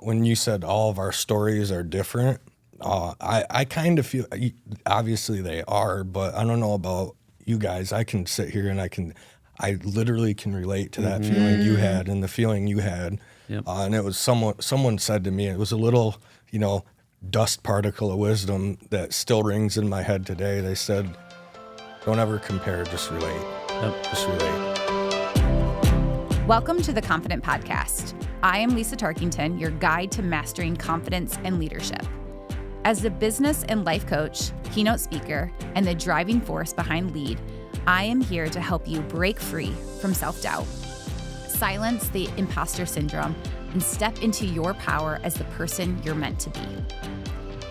When you said all of our stories are different, I kind of feel, obviously they are, but I don't know about you guys. I can sit here and I literally can relate to that feeling you had and the feeling you had. Yep. And it was someone said to me, it was a little, dust particle of wisdom that still rings in my head today. They said, don't ever compare, just relate. Yep. Just relate. Welcome to the Confident Podcast. I am Lisa Tarkington, your guide to mastering confidence and leadership. As the business and life coach, keynote speaker, and the driving force behind LEAD, I am here to help you break free from self-doubt, silence the imposter syndrome, and step into your power as the person you're meant to be.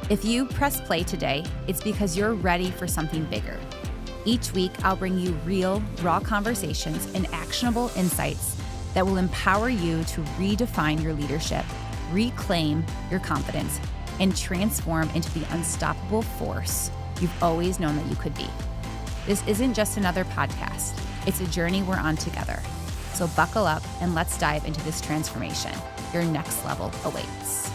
If you press play today, it's because you're ready for something bigger. Each week, I'll bring you real, raw conversations and actionable insights that will empower you to redefine your leadership, reclaim your confidence, and transform into the unstoppable force you've always known that you could be. This isn't just another podcast. It's a journey we're on together. So buckle up and let's dive into this transformation. Your next level awaits.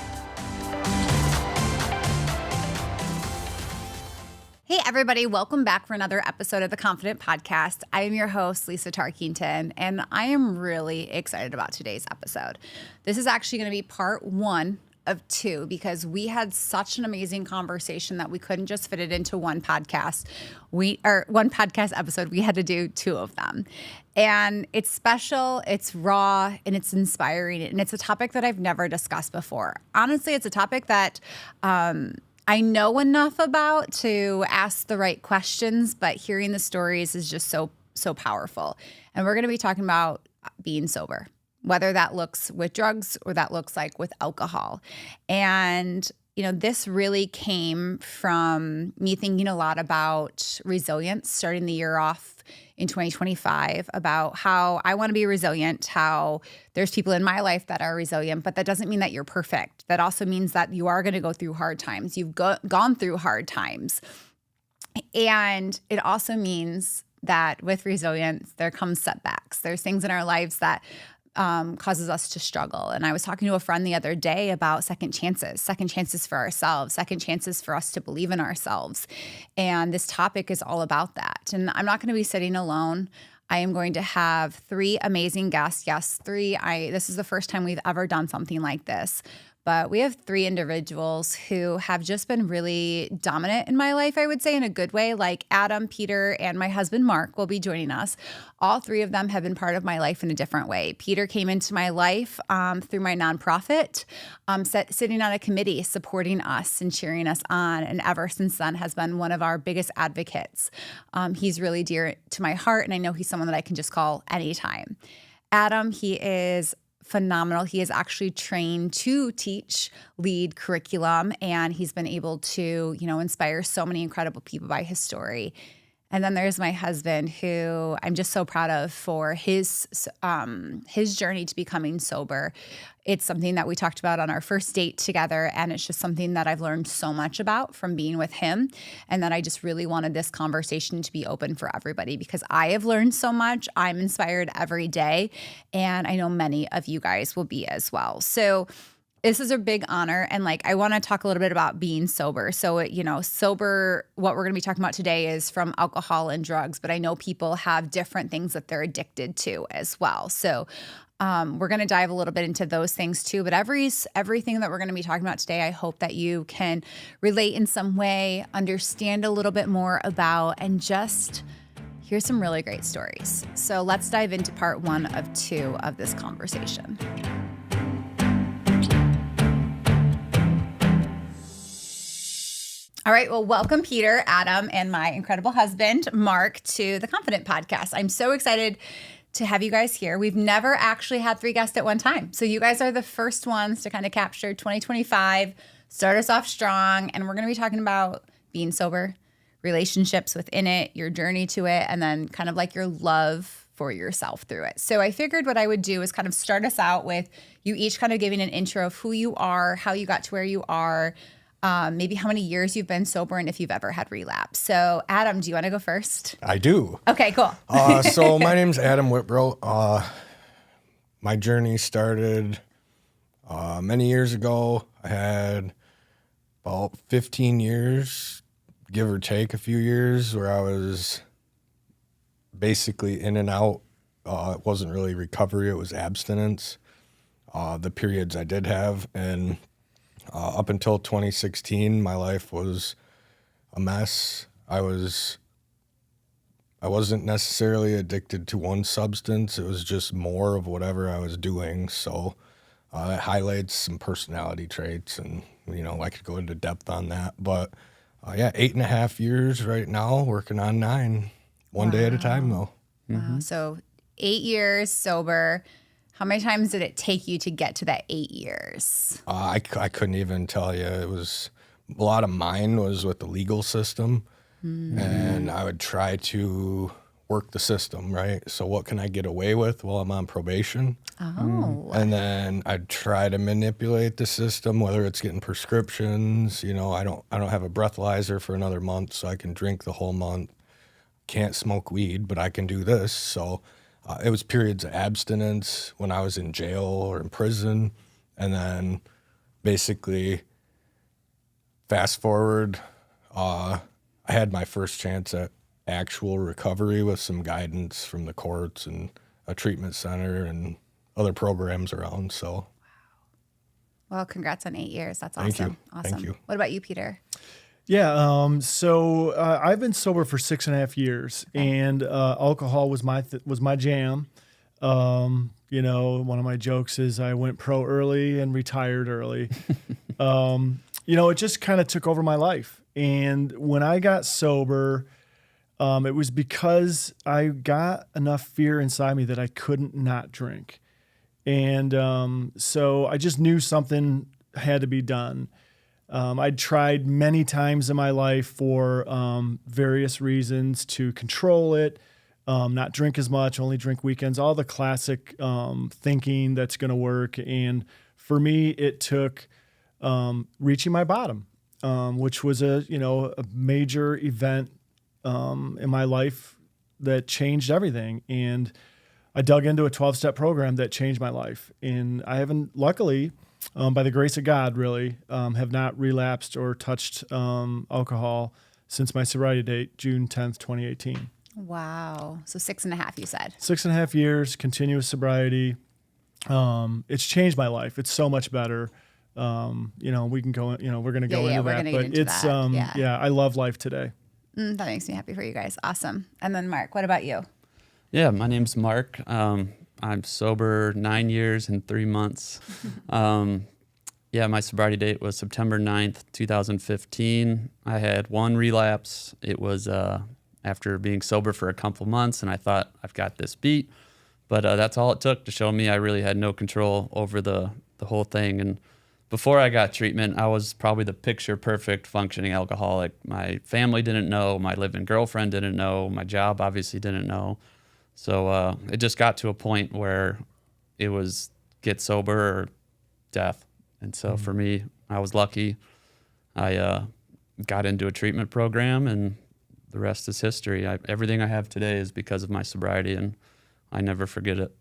Hey, everybody. Welcome back for another episode of the Confident Podcast. I am your host, Lisa Tarkington, and I am really excited about today's episode. This is actually going to be part one of two because we had such an amazing conversation that we couldn't just fit it into one podcast. One podcast episode. We had to do two of them. And it's special, it's raw, and it's inspiring, and it's a topic that I've never discussed before. Honestly, it's a topic that I know enough about to ask the right questions, but hearing the stories is just so powerful. And we're going to be talking about being sober, whether that looks with drugs or that looks like with alcohol. And, this really came from me thinking a lot about resilience, starting the year off in 2025, about how I want to be resilient, how there's people in my life that are resilient, but that doesn't mean that you're perfect. That also means that you are going to go through hard times. You've gone through hard times. And it also means that with resilience, there comes setbacks. There's things in our lives that causes us to struggle. And I was talking to a friend the other day about second chances for ourselves, second chances for us to believe in ourselves. And this topic is all about that. And I'm not going to be sitting alone. I am going to have three amazing guests. Yes, this is the first time we've ever done something like this. But we have three individuals who have just been really dominant in my life, I would say, in a good way, like Adam, Peter, and my husband, Marc, will be joining us. All three of them have been part of my life in a different way. Peter came into my life through my nonprofit, sitting on a committee, supporting us and cheering us on, and ever since then has been one of our biggest advocates. He's really dear to my heart, and I know he's someone that I can just call anytime. Adam, he is phenomenal. He is actually trained to teach LEAD curriculum, and he's been able to, inspire so many incredible people by his story. And then there's my husband, who I'm just so proud of for his journey to becoming sober. It's something that we talked about on our first date together, and it's just something that I've learned so much about from being with him, and that I just really wanted this conversation to be open for everybody because I have learned so much. I'm inspired every day, and I know many of you guys will be as well. So this is a big honor, and I want to talk a little bit about being sober. So, sober, what we're going to be talking about today is from alcohol and drugs, but I know people have different things that they're addicted to as well. So we're going to dive a little bit into those things too, but everything that we're going to be talking about today, I hope that you can relate in some way, understand a little bit more about, and just hear some really great stories. So let's dive into part one of two of this conversation. All right. Well, welcome Peter, Adam, and my incredible husband, Marc, to the Confident Podcast. I'm so excited to have you guys here. We've never actually had three guests at one time. So you guys are the first ones to kind of capture 2025, start us off strong. And we're going to be talking about being sober, relationships within it, your journey to it, and then kind of like your love for yourself through it. So I figured what I would do is kind of start us out with you each kind of giving an intro of who you are, how you got to where you are, maybe how many years you've been sober, and if you've ever had relapse. So Adam, do you want to go first? I do. Okay, cool. So my name's Adam Wittbrodt. My journey started Many years ago, I had about 15 years, give or take a few years, where I was basically in and out. It wasn't really recovery, it was abstinence. The periods I did have, and up until 2016, my life was a mess. I wasn't necessarily addicted to one substance. It was just more of whatever I was doing. So it highlights some personality traits, and I could go into depth on that. But 8.5 years right now, working on 9, one day at a time though. Wow. So 8 years sober. How many times did it take you to get to that 8 years? I couldn't even tell you. It was a lot of mine was with the legal system, and I would try to work the system, right? So what can I get away with while I'm on probation? Oh. And then I'd try to manipulate the system, whether it's getting prescriptions. I don't have a breathalyzer for another month, so I can drink the whole month. Can't smoke weed, but I can do this. So it was periods of abstinence when I was in jail or in prison. And then basically fast forward, I had my first chance at actual recovery with some guidance from the courts and a treatment center and other programs around. So, Well, congrats on 8 years. That's Thank awesome. you. Awesome. Thank you. What about you, Peter? Yeah. So I've been sober for 6.5 years, and alcohol was my jam. One of my jokes is I went pro early and retired early. It just kind of took over my life. And when I got sober, it was because I got enough fear inside me that I couldn't not drink. And so I just knew something had to be done. I'd tried many times in my life for various reasons to control it, not drink as much, only drink weekends, all the classic thinking that's going to work. And for me, it took reaching my bottom, which was a major event in my life that changed everything. And I dug into a 12-step program that changed my life. And I haven't, luckily, by the grace of God, really, have not relapsed or touched alcohol since my sobriety date, June 10th, 2018. Wow. So 6.5, you said. 6.5 years, continuous sobriety. It's changed my life. It's so much better. We can go, we're going to go into we're that, gonna but get into it's, that. I love life today. That makes me happy for you guys. Awesome. And then Mark, what about you? Yeah, my name's Marc. I'm sober 9 years and 3 months. My sobriety date was September 9th, 2015. I had one relapse. It was after being sober for a couple months, and I thought, I've got this beat. But that's all it took to show me I really had no control over the whole thing. And before I got treatment, I was probably the picture-perfect functioning alcoholic. My family didn't know. My live-in girlfriend didn't know. My job obviously didn't know. So it just got to a point where it was get sober or death. And so for me, I was lucky. I got into a treatment program, and the rest is history. Everything I have today is because of my sobriety, and I never forget it.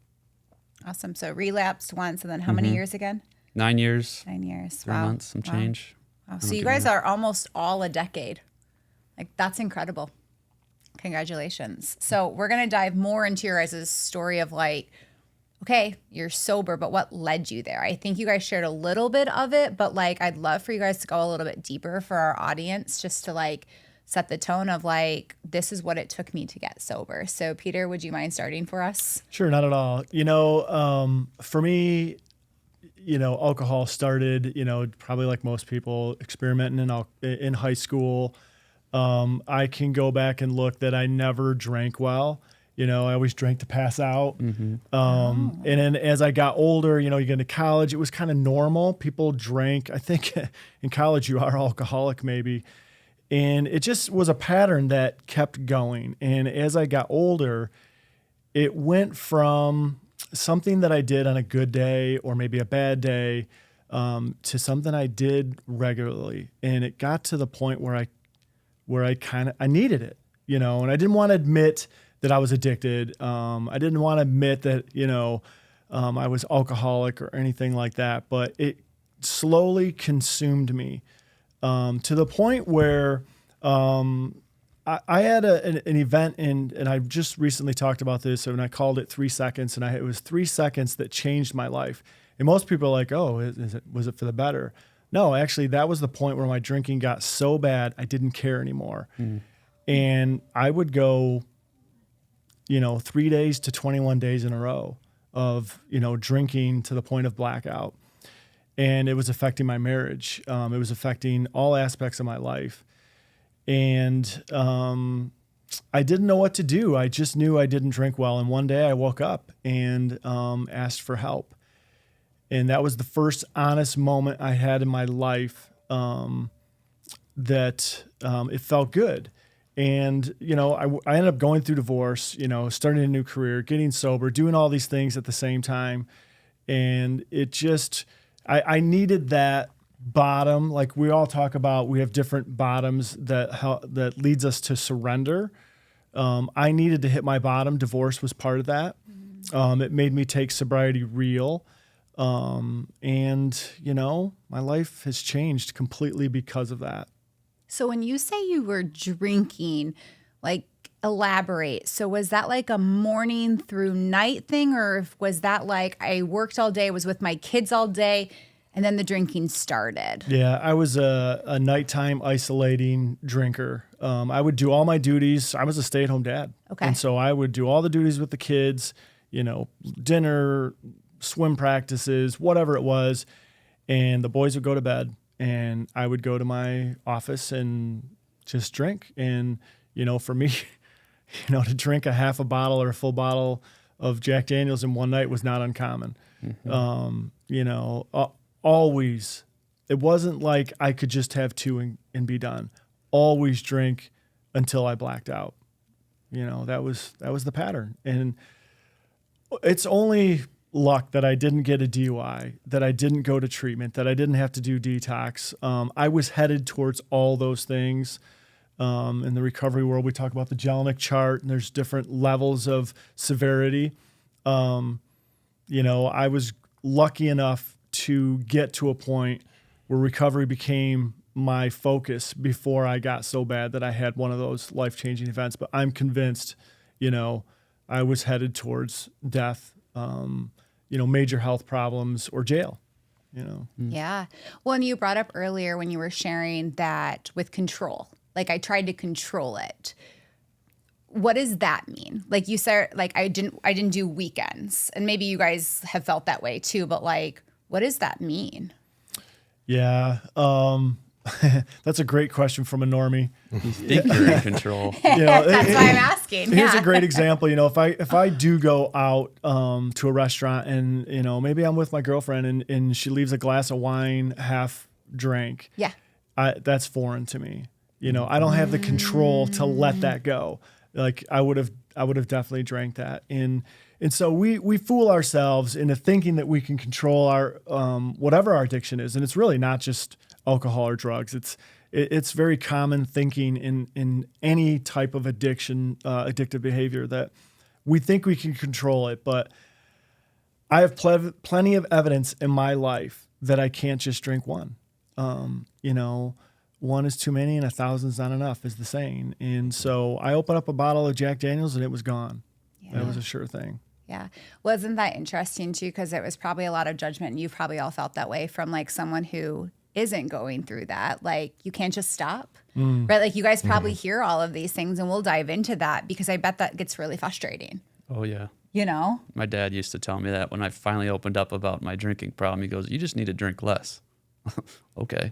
Awesome. So relapsed once, and then how many years again? 9 years. 9 years. 3 months, some change. Wow. So you guys are almost all a decade. Like, that's incredible. Congratulations. So we're going to dive more into your guys' story of like, okay, you're sober, but what led you there? I think you guys shared a little bit of it, but like, I'd love for you guys to go a little bit deeper for our audience, just to like set the tone of like, this is what it took me to get sober. So Peter, would you mind starting for us? Sure, not at all. For me, alcohol started, probably like most people, experimenting in high school. I can go back and look that I never drank well. I always drank to pass out. And then as I got older, you get into college, it was kind of normal. People drank. I think in college you are alcoholic maybe. And it just was a pattern that kept going. And as I got older, it went from something that I did on a good day or maybe a bad day to something I did regularly. And it got to the point where I needed it, and I didn't want to admit that I was addicted. I didn't want to admit that, I was alcoholic or anything like that, but it slowly consumed me to the point where I had an event and I just recently talked about this, and I called it 3 seconds, and it was 3 seconds that changed my life. And most people are like, oh, was it for the better? No, actually, that was the point where my drinking got so bad I didn't care anymore. And I would go, 3 days to 21 days in a row of, drinking to the point of blackout. And it was affecting my marriage. It was affecting all aspects of my life. And I didn't know what to do. I just knew I didn't drink well. And one day I woke up and asked for help. And that was the first honest moment I had in my life that it felt good. And, I ended up going through divorce, starting a new career, getting sober, doing all these things at the same time. And it just, I needed that bottom. Like we all talk about, we have different bottoms that leads us to surrender. I needed to hit my bottom. Divorce was part of that. It made me take sobriety real. And my life has changed completely because of that. So when you say you were drinking, like elaborate. So was that like a morning through night thing, or was that like I worked all day, was with my kids all day, and then the drinking started? Yeah, I was a nighttime isolating drinker. I would do all my duties. I was a stay-at-home dad. Okay. And so I would do all the duties with the kids, dinner, swim practices, whatever it was. And the boys would go to bed and I would go to my office and just drink. And, for me, to drink a half a bottle or a full bottle of Jack Daniels in one night was not uncommon. Always. It wasn't like I could just have two and be done. Always drink until I blacked out. That was the pattern. And it's only luck that I didn't get a DUI, that I didn't go to treatment, that I didn't have to do detox. I was headed towards all those things. In the recovery world, we talk about the Jellinek chart, and there's different levels of severity. I was lucky enough to get to a point where recovery became my focus before I got so bad that I had one of those life-changing events. But I'm convinced, I was headed towards death, major health problems or jail, Yeah. Well, and you brought up earlier when you were sharing that with control, like I tried to control it. What does that mean? Like you said, like I didn't do weekends, and maybe you guys have felt that way too, but like, what does that mean? Yeah. That's a great question from a normie. You think you're in control. That's why I'm asking. Here's a great example. If I do go out to a restaurant and, maybe I'm with my girlfriend and she leaves a glass of wine half drank. Yeah. That's foreign to me. I don't have the control to let that go. Like I would have definitely drank that. And so we fool ourselves into thinking that we can control our whatever our addiction is. And it's really not just alcohol or drugs. It's very common thinking in any type of addictive behavior that we think we can control it. But I have plenty of evidence in my life that I can't just drink one. One is too many and 1,000's not enough is the saying. And so I opened up a bottle of Jack Daniels and it was gone. Yeah. That was a sure thing. Yeah. Wasn't that interesting too? Because it was probably a lot of judgment, and you've probably all felt that way from like someone who isn't going through that. Like you can't just stop, right? Like you guys probably hear all of these things, and we'll dive into that because I bet that gets really frustrating. Oh, yeah. My dad used to tell me that when I finally opened up about my drinking problem. He goes, you just need to drink less. Okay.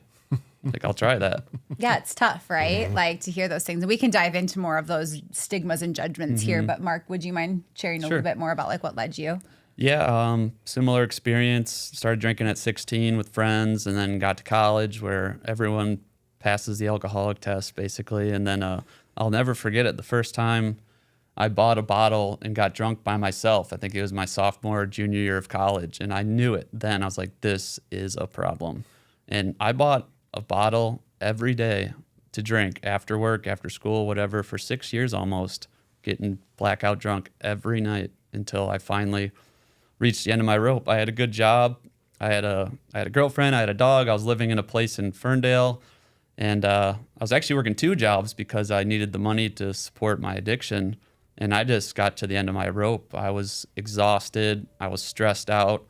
Like, I'll try that. Yeah, it's tough, right? Like to hear those things. And we can dive into more of those stigmas and judgments here. But Marc, would you mind sharing a little bit more about like what led you? Yeah, similar experience. Started drinking at 16 with friends, and then got to college where everyone passes the alcoholic test, basically. And then I'll never forget it. The first time I bought a bottle and got drunk by myself, I think it was my sophomore or junior year of college, and I knew it then. I was like, this is a problem. And I bought a bottle every day to drink after work, after school, whatever, for 6 years almost, getting blackout drunk every night until I finally reached the end of my rope. I had a good job. I had a girlfriend. I had a dog. I was living in a place in Ferndale. And I was actually working 2 jobs because I needed the money to support my addiction. And I just got to the end of my rope. I was exhausted. I was stressed out.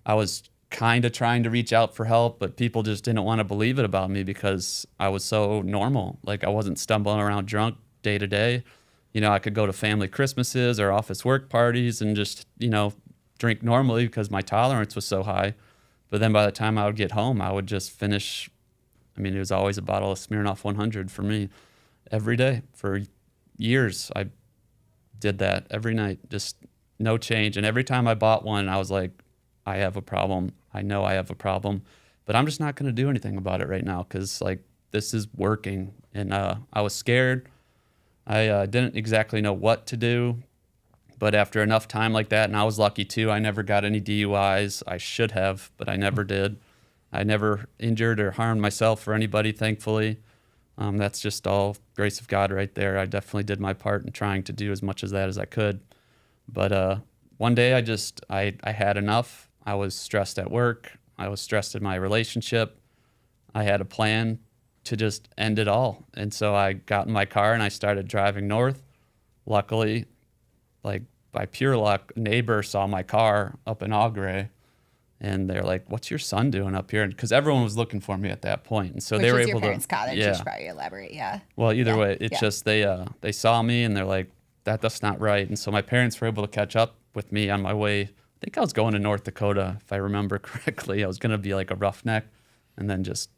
I was kind of trying to reach out for help, but people just didn't want to believe it about me because I was so normal. Like, I wasn't stumbling around drunk day to day. You know, I could go to family Christmases or office work parties and just, you know, drink normally because my tolerance was so high. But then by the time I would get home, I would just finish. I mean, it was always a bottle of Smirnoff 100 for me every day for years. I did that every night, just no change. And every time I bought one, I was like, I have a problem. I know I have a problem, but I'm just not going to do anything about it right now because, like, this is working. And I was scared. I didn't exactly know what to do. But after enough time like that, and I was lucky too, I never got any DUIs. I should have, but I never did. I never injured or harmed myself or anybody, thankfully. That's just all grace of God right there. I definitely did my part in trying to do as much of that as I could. But one day I had enough. I was stressed at work. I was stressed in my relationship. I had a plan to just end it all. And so I got in my car and I started driving north. Luckily, like by pure luck, a neighbor saw my car up in Augrey. And they're like, "What's your son doing up here?" Because everyone was looking for me at that point, and so Which they were is able your parents' to. cottage. Yeah. You should probably elaborate. Yeah. Well, either Yeah. way, it's just they saw me and they're like, "That's not right." And so my parents were able to catch up with me on my way. I think I was going to North Dakota, if I remember correctly. I was going to be like a roughneck, and then just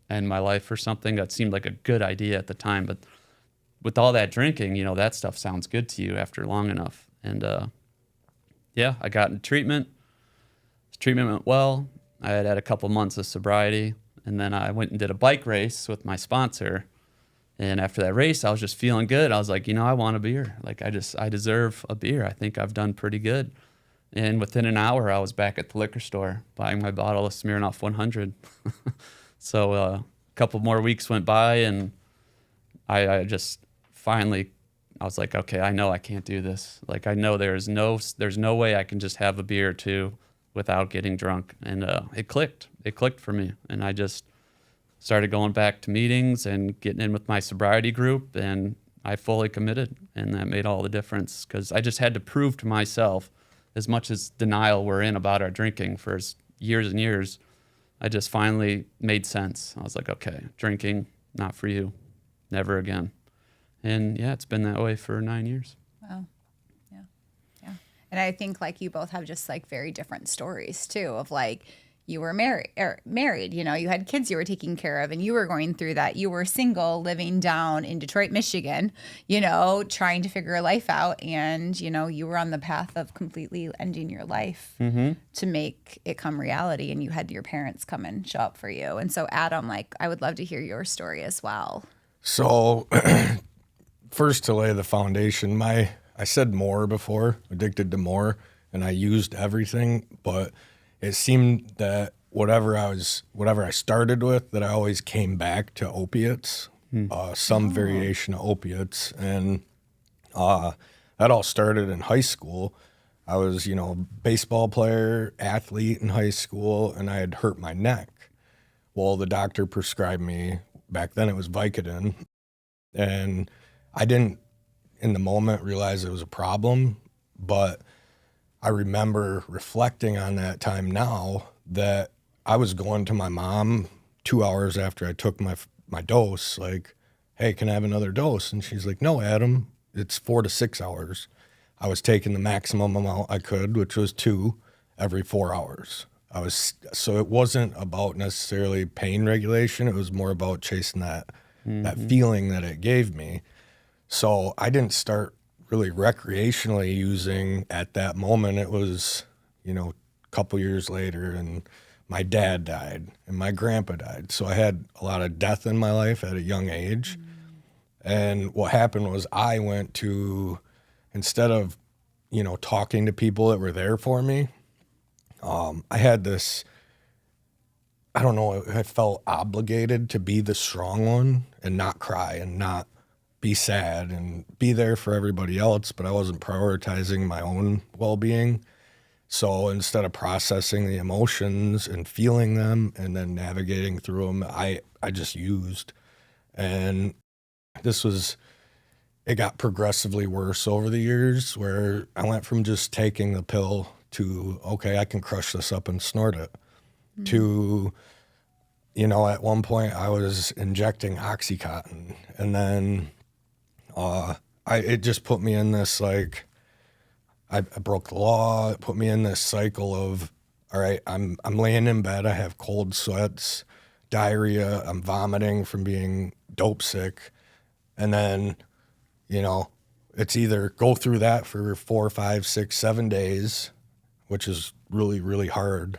end my life or something. That seemed like a good idea at the time, but with all that drinking, you know, that stuff sounds good to you after long enough. And yeah, I got into treatment. Treatment went well. I had a couple months of sobriety, and then I went and did a bike race with my sponsor. And after that race, I was just feeling good. I was like, you know, I want a beer. Like, I deserve a beer. I think I've done pretty good. And within an hour, I was back at the liquor store buying my bottle of Smirnoff 100. So a couple more weeks went by, and I just finally, I was like, okay, I know I can't do this. Like, I know there's no way I can just have a beer or two without getting drunk. And it clicked. It clicked for me. And I just started going back to meetings and getting in with my sobriety group, and I fully committed. And that made all the difference because I just had to prove to myself, as much as denial we're in about our drinking for years and years, I just finally made sense. I was like, okay, drinking, not for you, never again. And yeah, it's been that way for 9 years. Wow. Yeah. Yeah. And I think like you both have just like very different stories too of like you were married, you know, you had kids you were taking care of and you were going through that. You were single living down in Detroit, Michigan, you know, trying to figure your life out. And, you know, you were on the path of completely ending your life to make it come reality. And you had your parents come and show up for you. And so Adam, like, I would love to hear your story as well. So first, to lay the foundation, I said more before, addicted to more, and I used everything, but it seemed that whatever I started with, that I always came back to opiates, some variation of opiates. And that all started in high school. I was, you know, baseball player, athlete in high school, and I had hurt my neck. Well, the doctor prescribed me, back then it was Vicodin, and I didn't, in the moment, realize it was a problem, but I remember reflecting on that time now that I was going to my mom 2 hours after I took my dose, like, hey, can I have another dose? And she's like, no, Adam, it's 4 to 6 hours. I was taking the maximum amount I could, which was 2 every 4 hours. So it wasn't about necessarily pain regulation. It was more about chasing that feeling that it gave me. So I didn't start really recreationally using at that moment. It was, you know, a couple years later, and my dad died and my grandpa died. So I had a lot of death in my life at a young age. And what happened was I went to, instead of, you know, talking to people that were there for me, I had this, I don't know, I felt obligated to be the strong one and not cry and not be sad and be there for everybody else, but I wasn't prioritizing my own well-being. So instead of processing the emotions and feeling them and then navigating through them, I just used. And it got progressively worse over the years, where I went from just taking the pill to, okay, I can crush this up and snort it, to, at one point I was injecting Oxycontin, and then it just put me in this, like, I broke the law. It put me in this cycle of, all right, I'm laying in bed, I have cold sweats, diarrhea, I'm vomiting from being dope sick, and then, it's either go through that for 4, 5, 6, 7 days, which is really, really hard,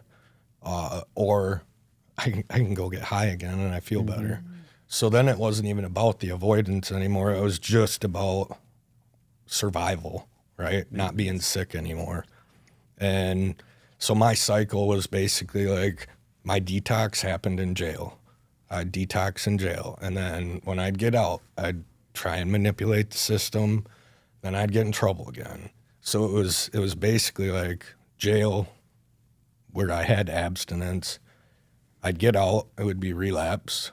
or I can go get high again and I feel better. So then it wasn't even about the avoidance anymore. It was just about survival, right? Not being sick anymore. And so my cycle was basically like, my detox happened in jail. I'd detox in jail. And then when I'd get out, I'd try and manipulate the system. Then I'd get in trouble again. So it was basically like jail, where I had abstinence. I'd get out, it would be relapse.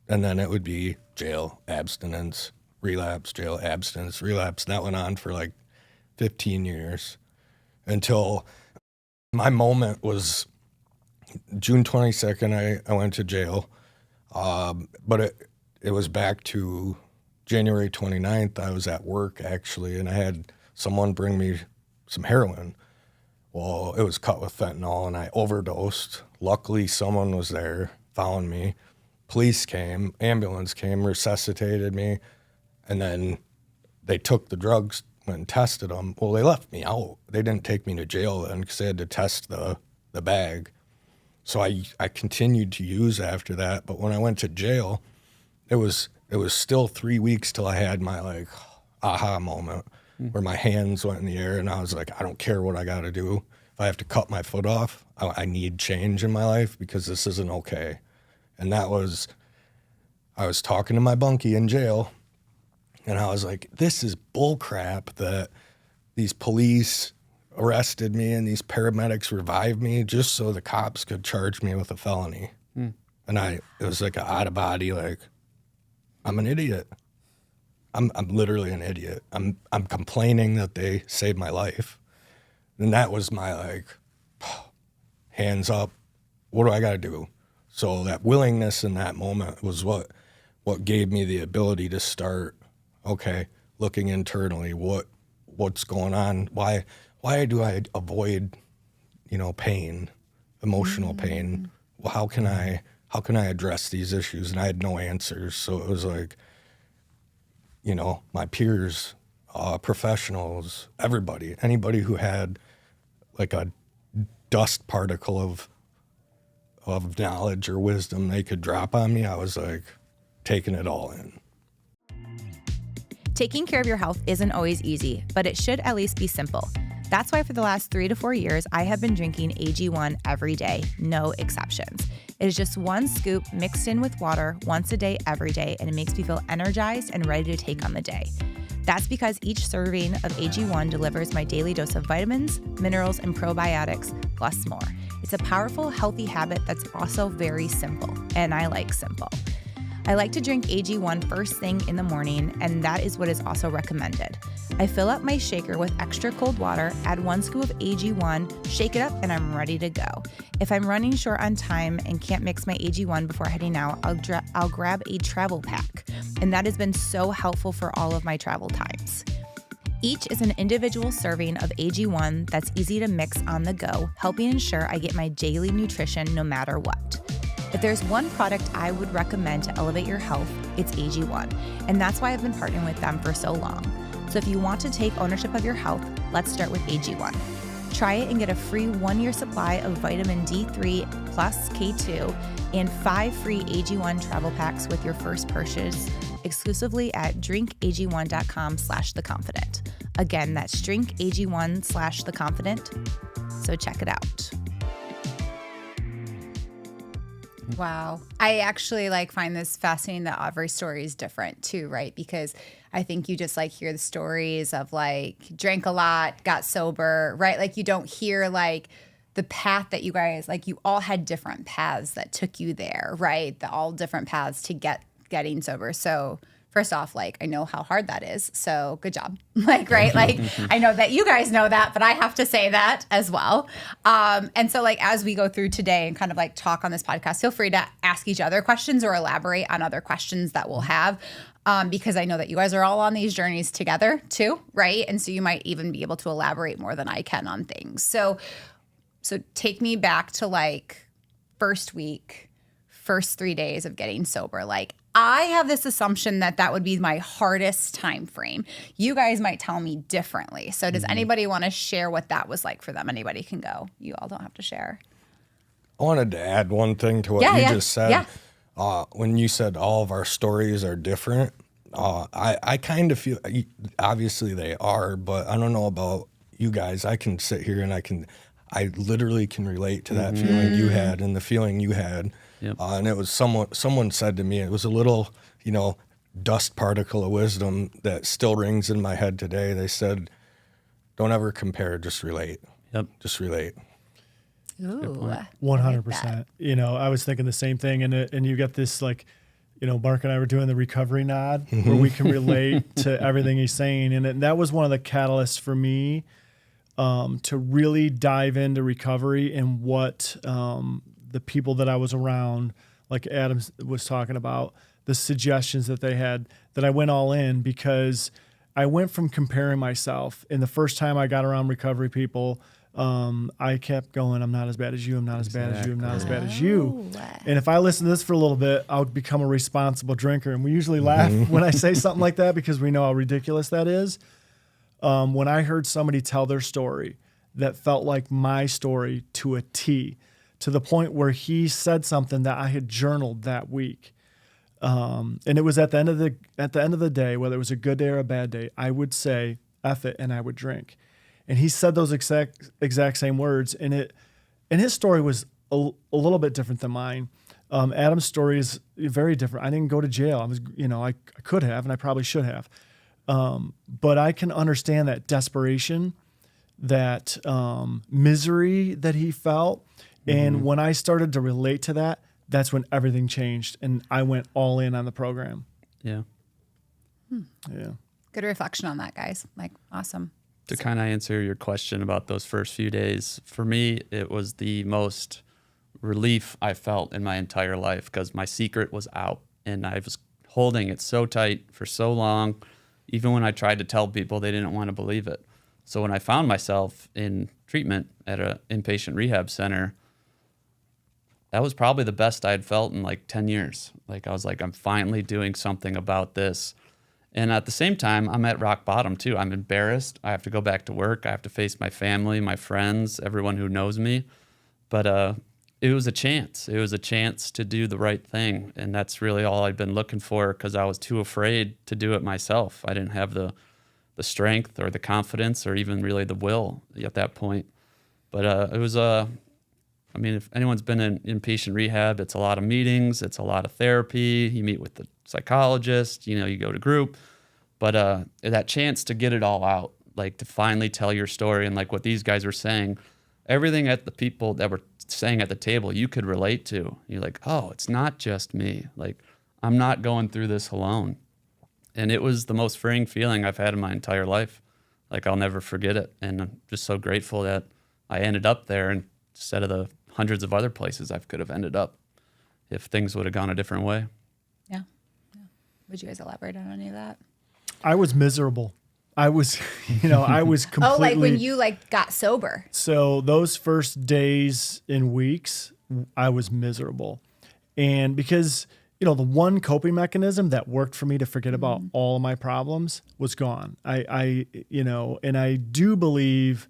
And then it would be jail, abstinence, relapse, jail, abstinence, relapse. That went on for like 15 years until my moment was June 22nd. I went to jail, but it was back to January 29th. I was at work, actually, and I had someone bring me some heroin. Well, it was cut with fentanyl, and I overdosed. Luckily, someone was there, found me. Police came, ambulance came, resuscitated me, and then they took the drugs, went and tested them. Well, they left me out. They didn't take me to jail then because they had to test the bag. So I continued to use after that. But when I went to jail, it was still 3 weeks till I had my, like, aha moment where my hands went in the air and I was like, I don't care what I got to do. If I have to cut my foot off, I need change in my life because this isn't okay. And I was talking to my bunkie in jail, and I was like, this is bull crap that these police arrested me and these paramedics revived me just so the cops could charge me with a felony. And it was like an out of body, like, I'm an idiot. I'm literally an idiot. I'm complaining that they saved my life. And that was my, like, hands up. What do I got to do? So that willingness in that moment was what gave me the ability to start, okay, looking internally, what's going on? Why do I avoid, pain, emotional pain? Well, how can I address these issues? And I had no answers. So it was like, my peers, professionals, anybody who had like a dust particle of knowledge or wisdom they could drop on me, I was like taking it all in. Taking care of your health isn't always easy, but it should at least be simple. That's why for the last 3 to 4 years, I have been drinking AG1 every day, no exceptions. It is just 1 scoop mixed in with water once a day, every day, and it makes me feel energized and ready to take on the day. That's because each serving of AG1 delivers my daily dose of vitamins, minerals, and probiotics, plus more. It's a powerful, healthy habit that's also very simple, and I like simple. I like to drink AG1 first thing in the morning, and that is what is also recommended. I fill up my shaker with extra cold water, add 1 scoop of AG1, shake it up, and I'm ready to go. If I'm running short on time and can't mix my AG1 before heading out, I'll grab a travel pack, and that has been so helpful for all of my travel times. Each is an individual serving of AG1 that's easy to mix on the go, helping ensure I get my daily nutrition no matter what. If there's one product I would recommend to elevate your health, it's AG1, and that's why I've been partnering with them for so long. So if you want to take ownership of your health, let's start with AG1. Try it and get a free 1-year supply of vitamin D3 plus K2 and 5 free AG1 travel packs with your first purchase exclusively at drinkag1.com/theconfident. Again, that's drinkag1/theconfident. So check it out. Wow. I actually find this fascinating that every story is different too, right? Because I think you just hear the stories of drank a lot, got sober, right? You don't hear the path that you guys you all had different paths that took you there, right? All different paths to getting sober. So first off, I know how hard that is. So good job. Right? I know that you guys know that, but I have to say that as well. And so as we go through today and kind of talk on this podcast, feel free to ask each other questions or elaborate on other questions that we'll have. Because I know that you guys are all on these journeys together too, right? And so you might even be able to elaborate more than I can on things. So take me back to first week, first 3 days of getting sober. I have this assumption that would be my hardest time frame. You guys might tell me differently. So does anybody want to share what that was like for them? Anybody can go. You all don't have to share. I wanted to add one thing to what you just said. Yeah. When you said all of our stories are different, I kind of feel, obviously they are, but I don't know about you guys. I can sit here and I literally can relate to that feeling you had and the feeling you had. Yep. And it was someone said to me, it was a little, dust particle of wisdom that still rings in my head today. They said, don't ever compare, just relate. Yep. Just relate. Ooh. 100%. I was thinking the same thing. And you got this Marc and I were doing the recovery nod where we can relate to everything he's saying. And that was one of the catalysts for me to really dive into recovery and what the people that I was around, like Adam was talking about, the suggestions that they had, that I went all in because I went from comparing myself. And the first time I got around recovery people, I kept going, I'm not as bad as you, I'm not as bad as you, I'm not as bad as you. And if I listen to this for a little bit, I would become a responsible drinker. And we usually laugh when I say something like that because we know how ridiculous that is. When I heard somebody tell their story that felt like my story to a T, to the point where he said something that I had journaled that week. And it was at the end of the day, whether it was a good day or a bad day, I would say, F it, and I would drink. And he said those exact same words. And his story was a little bit different than mine. Adam's story is very different. I didn't go to jail. I was, I could have, and I probably should have. But I can understand that desperation, that misery that he felt. And when I started to relate to that, that's when everything changed. And I went all in on the program. Yeah. Yeah. Good reflection on that, guys. Awesome. To kind of answer your question about those first few days, for me, it was the most relief I felt in my entire life because my secret was out and I was holding it so tight for so long. Even when I tried to tell people, they didn't want to believe it. So when I found myself in treatment at an inpatient rehab center, that was probably the best I had felt in 10 years. I was I'm finally doing something about this. And at the same time, I'm at rock bottom too. I'm embarrassed. I have to go back to work. I have to face my family, my friends, everyone who knows me. But it was a chance. It was a chance to do the right thing. And that's really all I'd been looking for because I was too afraid to do it myself. I didn't have the strength or the confidence or even really the will at that point. But it was if anyone's been in inpatient rehab, it's a lot of meetings, it's a lot of therapy. You meet with the psychologist, you go to group. But that chance to get it all out, to finally tell your story and what these guys were saying, everything at the people that were saying at the table, you could relate to. You're oh, it's not just me. I'm not going through this alone. And it was the most freeing feeling I've had in my entire life. I'll never forget it. And I'm just so grateful that I ended up there instead of the hundreds of other places I could have ended up if things would have gone a different way. Yeah. Would you guys elaborate on any of that? I was miserable. I was, I was completely. Oh, when you got sober. So those first days and weeks, I was miserable. And because, the one coping mechanism that worked for me to forget about all of my problems was gone. And I do believe,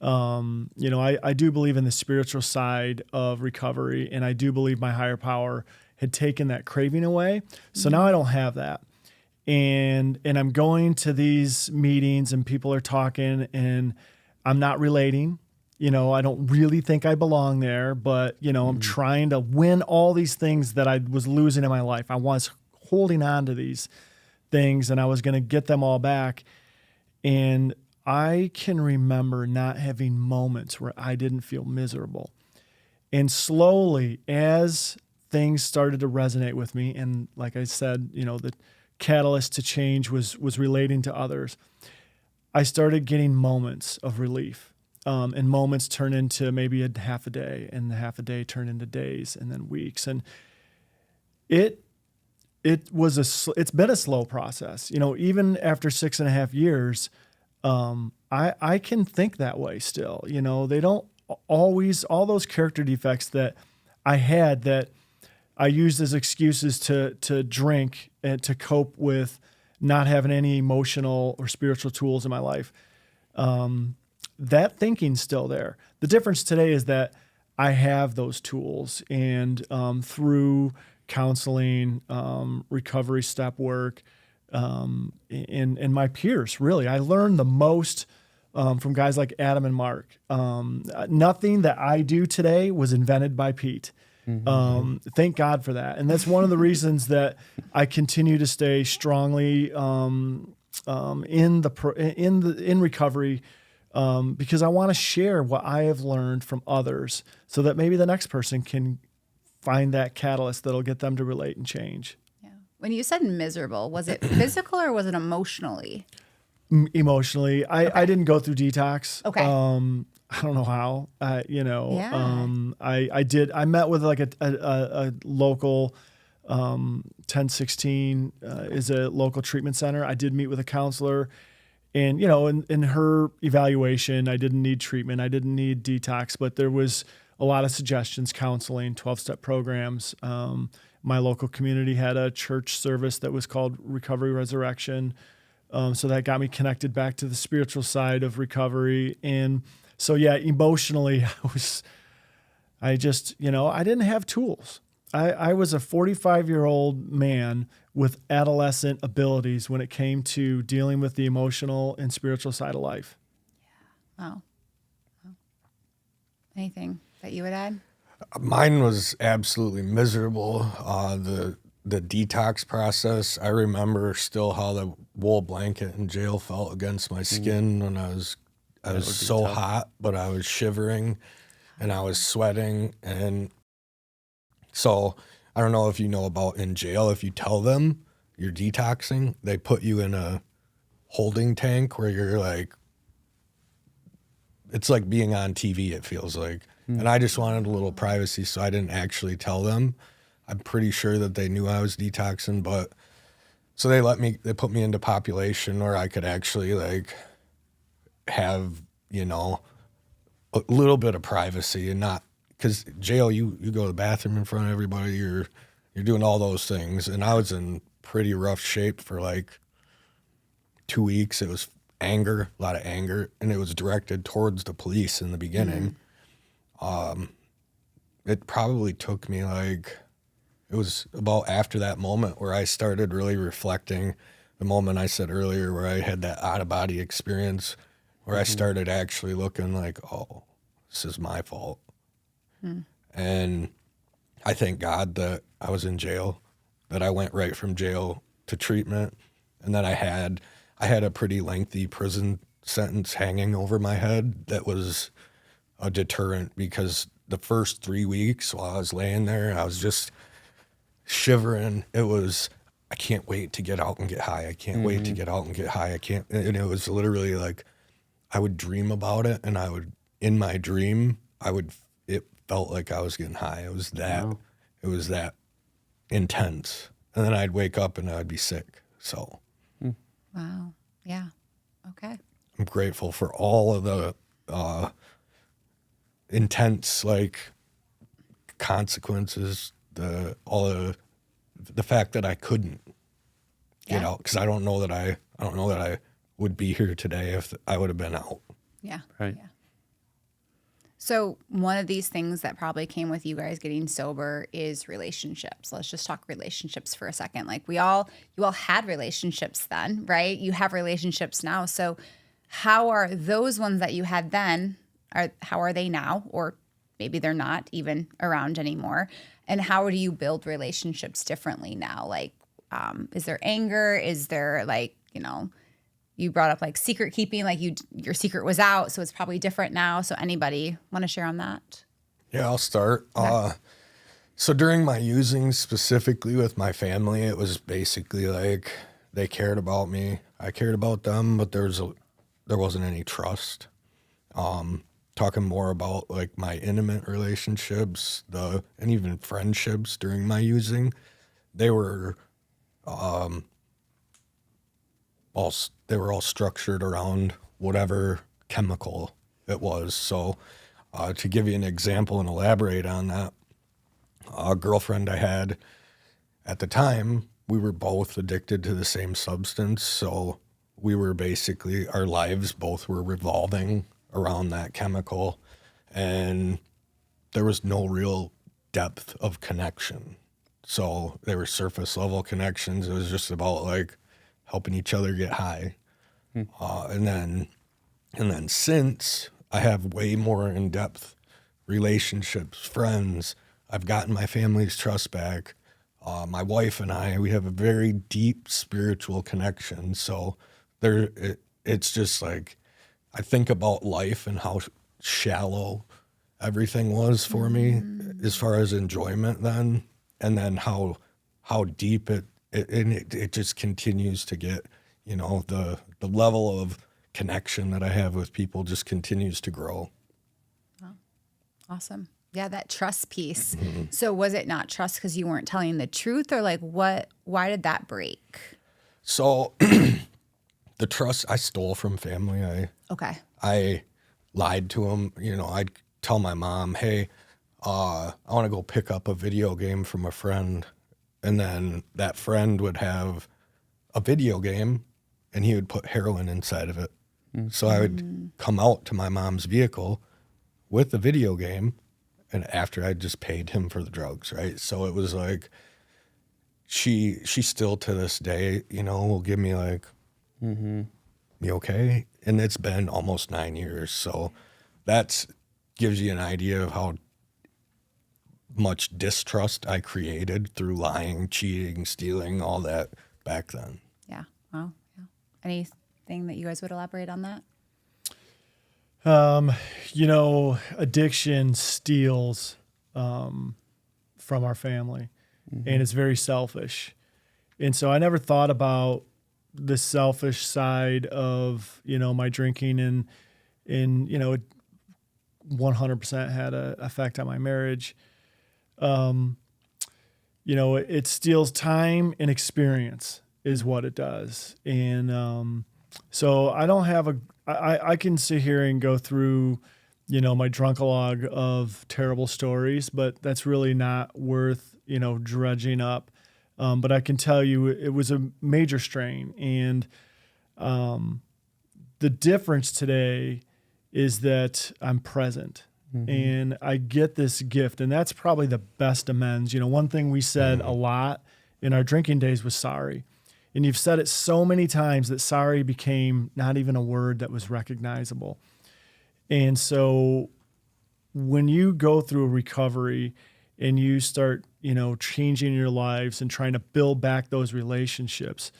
I do believe in the spiritual side of recovery, and I do believe my higher power had taken that craving away. So now I don't have that. And I'm going to these meetings and people are talking and I'm not relating. I don't really think I belong there, but, I'm trying to win all these things that I was losing in my life. I was holding on to these things and I was going to get them all back. And I can remember not having moments where I didn't feel miserable. And slowly, as things started to resonate with me, and like I said, the catalyst to change was relating to others, I started getting moments of relief. And moments turn into maybe a half a day, and the half a day turn into days, and then weeks. And it's been a slow process. Even after 6.5 years, I can think that way still. They don't always, all those character defects that I had that I used as excuses to drink and to cope with not having any emotional or spiritual tools in my life. That thinking's still there. The difference today is that I have those tools, and through counseling, recovery step work, and my peers, really, I learned the most from guys like Adam and Marc. Nothing that I do today was invented by Pete. Thank God for that. And that's one of the reasons that I continue to stay strongly in recovery, because I want to share what I have learned from others so that maybe the next person can find that catalyst that'll get them to relate and change. Yeah. When you said miserable, was it physical or was it emotionally? Emotionally. I didn't go through detox. Okay. I don't know how, Yeah. I met with like a local, 1016 is a local treatment center. I did meet with a counselor, and, in her evaluation, I didn't need treatment. I didn't need detox, but there was a lot of suggestions, counseling, 12-step programs. My local community had a church service that was called Recovery Resurrection. So that got me connected back to the spiritual side of recovery. And so, yeah, emotionally, I didn't have tools. I was a 45-year-old man with adolescent abilities when it came to dealing with the emotional and spiritual side of life. Oh. Anything that you would add? Mine was absolutely miserable. The detox process, I remember still how the wool blanket in jail felt against my skin when I was so tough. hot, but I was shivering and I was sweating. And so I don't know if you know about in jail, if you tell them you're detoxing, they put you in a holding tank where you're like, it's like being on TV, it feels like. And I just wanted a little privacy, so I didn't actually tell them. I'm pretty sure that they knew I was detoxing, but so they put me into population where I could actually like have, a little bit of privacy and not, because jail, you go to the bathroom in front of everybody, you're doing all those things. And I was in pretty rough shape for like 2 weeks. It was anger, a lot of anger, and it was directed towards the police in the beginning. It probably took me it was about after that moment where I started really reflecting, the moment I said earlier where I had that out-of-body experience, where I started actually looking like, oh, this is my fault. And I thank God that I was in jail, that I went right from jail to treatment, and that I had a pretty lengthy prison sentence hanging over my head that was a deterrent, because the first 3 weeks while I was laying there, I was just shivering. It was, I can't wait to get out and get high. I can't wait to get out and get high. And it was literally like, I would dream about it, and in my dream, it felt like I was getting high. It was that intense. And then I'd wake up and I'd be sick. So. Wow. Yeah. Okay. I'm grateful for all of the intense consequences, the fact that I couldn't get out, because I don't know that I would be here today if I would have been out. Yeah. Right. Yeah. So one of these things that probably came with you guys getting sober is relationships. Let's just talk relationships for a second. Like you all had relationships then, right? You have relationships now. So how are those ones that you had then, how are they now? Or maybe they're not even around anymore. And how do you build relationships differently now? Like, is there anger? Is there like, you brought up like secret keeping, like your secret was out, so it's probably different now. So anybody want to share on that? Yeah, I'll start. Okay. So during my using, specifically with my family, it was basically like they cared about me. I cared about them, but there wasn't any trust. Talking more about like my intimate relationships, and even friendships during my using, they were all structured around whatever chemical it was. So to give you an example and elaborate on that, a girlfriend I had at the time, we were both addicted to the same substance. So we were basically, our lives both were revolving around that chemical, and there was no real depth of connection. So they were surface level connections. It was just about like helping each other get high. And then since I have way more in-depth relationships, friends, I've gotten my family's trust back. My wife and we have a very deep spiritual connection. So it's just like, I think about life and how shallow everything was for me as far as enjoyment then, and then how deep it just continues to get, the level of connection that I have with people just continues to grow. Wow. Awesome. Yeah, that trust piece. Mm-hmm. So was it not trust because you weren't telling the truth, or like why did that break? So the trust I stole from family. I lied to them. I'd tell my mom, hey, I want to go pick up a video game from a friend. And then that friend would have a video game and he would put heroin inside of it. Mm-hmm. So I would come out to my mom's vehicle with the video game, and after I just paid him for the drugs, right? So it was like, she still to this day, will give me like, you okay? And it's been almost 9 years. So that gives you an idea of how much distrust I created through lying, cheating, stealing, all that back then. Yeah. Wow. Yeah. Anything that you guys would elaborate on that? Addiction steals from our family, and it's very selfish. And so I never thought about the selfish side of, my drinking, and it 100% had an effect on my marriage. It steals time and experience is what it does. And so I don't have I can sit here and go through, my drunkalog of terrible stories, but that's really not worth, dredging up. But I can tell you it was a major strain. And the difference today is that I'm present. Mm-hmm. And I get this gift, and that's probably the best amends. One thing we said a lot in our drinking days was sorry. And you've said it so many times that sorry became not even a word that was recognizable. And so when you go through a recovery and you start, changing your lives and trying to build back those relationships,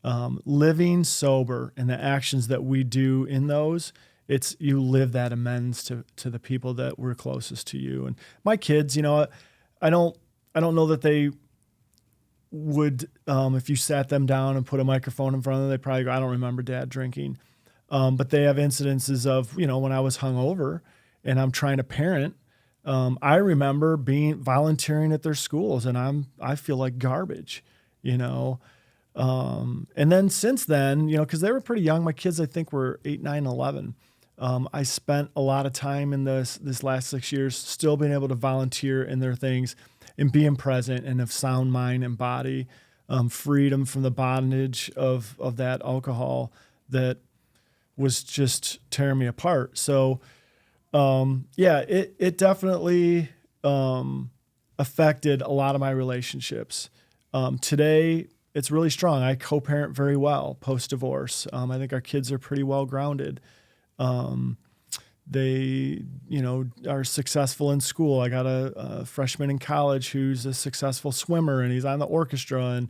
living sober and the actions that we do in those, it's you live that amends to the people that were closest to you. And my kids, I don't know that they would, if you sat them down and put a microphone in front of them, they probably go, I don't remember Dad drinking. But they have incidences of, when I was hungover and I'm trying to parent, I remember volunteering at their schools, and I feel like garbage, And then since then, because they were pretty young, my kids, I think, were 8, 9, 11. I spent a lot of time in this last 6 years still being able to volunteer in their things and being present and of sound mind and body, freedom from the bondage of that alcohol that was just tearing me apart. So, it definitely affected a lot of my relationships. Today, it's really strong. I co-parent very well post-divorce. I think our kids are pretty well grounded. they, are successful in school. I got a freshman in college who's a successful swimmer, and he's on the orchestra. And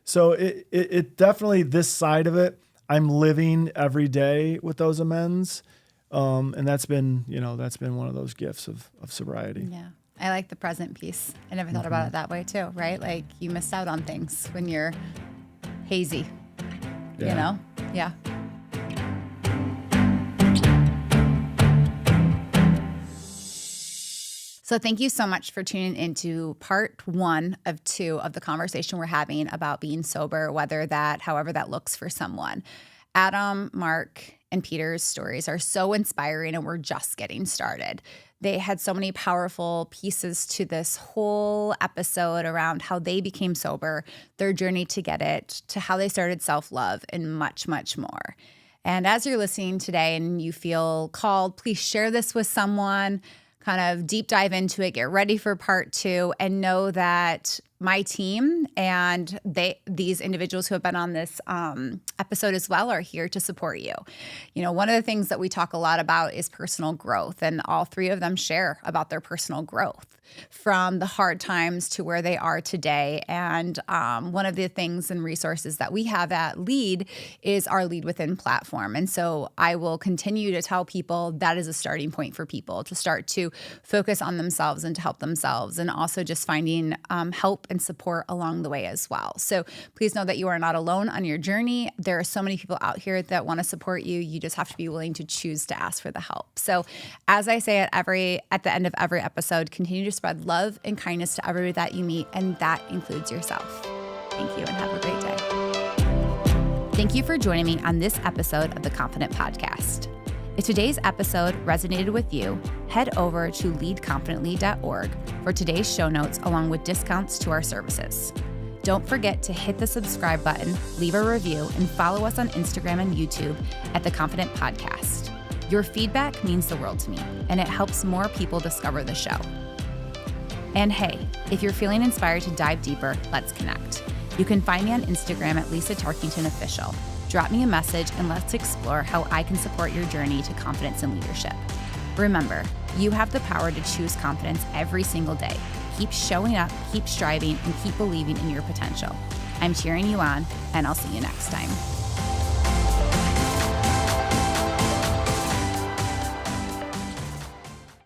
so it definitely, this side of it, I'm living every day with those amends. And that's been one of those gifts of sobriety. Yeah. I like the present piece. I never thought about it that way too, right? Like you missed out on things when you're hazy, Yeah. Yeah. So thank you so much for tuning into part 1 of 2 of the conversation we're having about being sober, however that looks for someone. Adam, Marc, and Peter's stories are so inspiring, and we're just getting started. They had so many powerful pieces to this whole episode around how they became sober, their journey to get it, to how they started self-love, and much, much more. And as you're listening today and you feel called, please share this with someone, kind of deep dive into it, get ready for part 2, and know that my team and these individuals who have been on this episode as well are here to support you. One of the things that we talk a lot about is personal growth, and all 3 of them share about their personal growth from the hard times to where they are today. And one of the things and resources that we have at LEAD is our Lead Within platform. And so I will continue to tell people that is a starting point for people to start to focus on themselves and to help themselves, and also just finding help and support along the way as well. So please know that you are not alone on your journey. There are so many people out here that want to support you. You just have to be willing to choose to ask for the help. So as I say at the end of every episode, continue to spread love and kindness to everybody that you meet, and that includes yourself. Thank you and have a great day. Thank you for joining me on this episode of the Confident Podcast. If today's episode resonated with you, head over to leadconfidently.org for today's show notes along with discounts to our services. Don't forget to hit the subscribe button, leave a review, and follow us on Instagram and YouTube at The Confident Podcast. Your feedback means the world to me, and it helps more people discover the show. And hey, if you're feeling inspired to dive deeper, let's connect. You can find me on Instagram at Lisa Tarkington Official. Drop me a message and let's explore how I can support your journey to confidence and leadership. Remember, you have the power to choose confidence every single day. Keep showing up, keep striving, and keep believing in your potential. I'm cheering you on, and I'll see you next time.